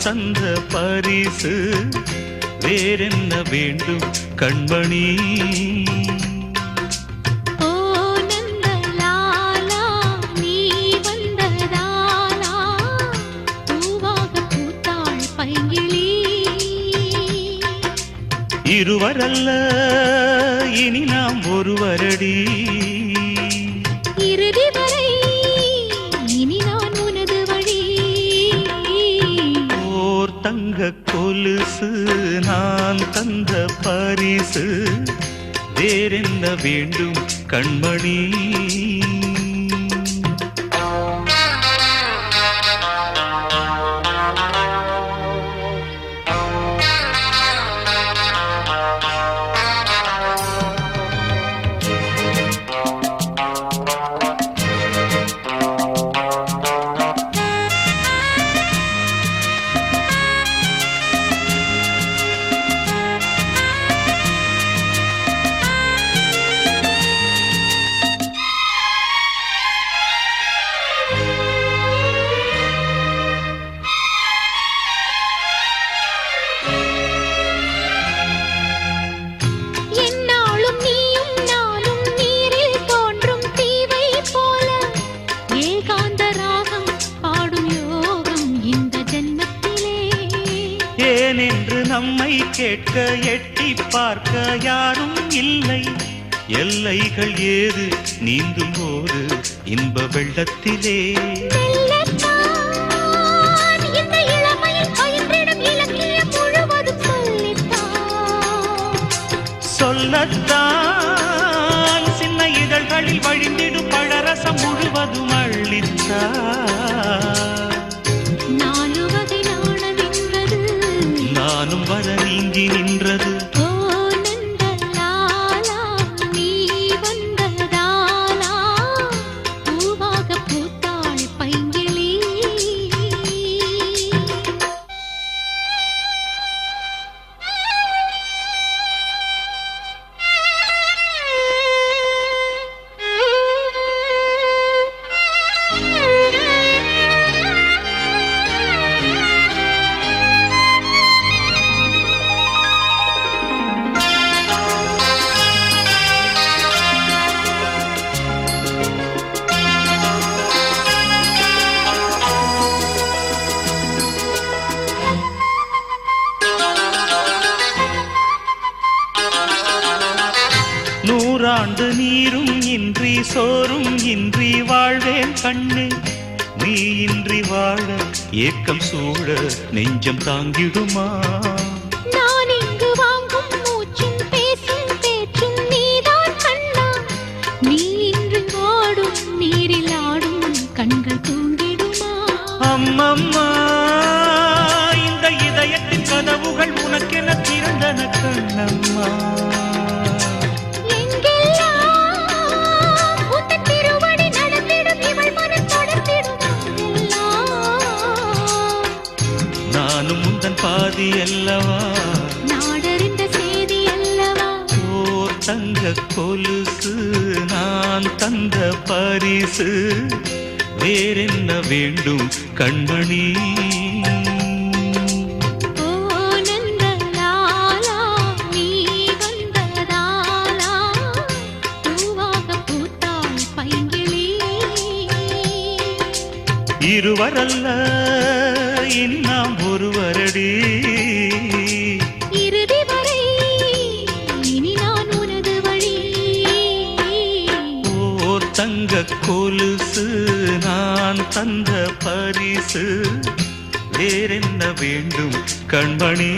தந்த பரிசு வேறென்ன வேண்டும் கண்மணி. இருவரல்ல இனி நாம் ஒருவரடி, இறுதி வரை இனி நான் உனது வழி. ஓர் தங்க கொலுசு நான் தந்த பரிசு வேறென்ன வேண்டும் கண்மணி. ஏனென்று நம்மை கேட்க எட்டி பார்க்க யாரும் இல்லை. எல்லைகள் ஏது நீந்தும் போது இன்ப வெள்ளத்திலே சொல்லத்தான் சின்ன இதழ்களில் வழிந்திடும் பழரசம் முழுவதும் அள்ளித்தான். நானும் வர நீங்கி நின்றது. ஓ நந்தலாலா நீ வந்ததாலா பூவாக பூத்தாள் பைங்கிளி. நூறாண்டு நீரும் இன்றி சோறும் இன்றி வாழ்வேன் கண்ணு. நீ இன்றி வாழ ஏக்கம் சூழ நெஞ்சம் தாங்கிடுமா? நான் இங்கு வாங்கும் மூச்சும் பேசும் பேச்சும் நீதான் கண்ணா. நீ இன்றி வாடும் நீரில் ஆடும் கண்கள் தூங்கிடுமா? அம்மம்மா இந்த இதயத்தின் கதவுகள் உனக்கென திறந்தன கண்ணம்மா. நானும் முந்தன் பாதி அல்லவா, நாடறிந்த செய்தி அல்லவா. ஓர் தங்க கொலுசு நான் தந்த பரிசு வேறென்ன வேண்டும் கண்மணி. ஓ நந்தலாலா நீ வந்ததாலா பூவாக பூத்தாள் பைங்கிளி. இருவரல்ல இனி நாம் ஒருவரடி, இறுதி வரை இனி நான் உனது வழி. ஓர் தங்க கொலுசு நான் தந்த பரிசு வேறென்ன வேண்டும் கண்மணி.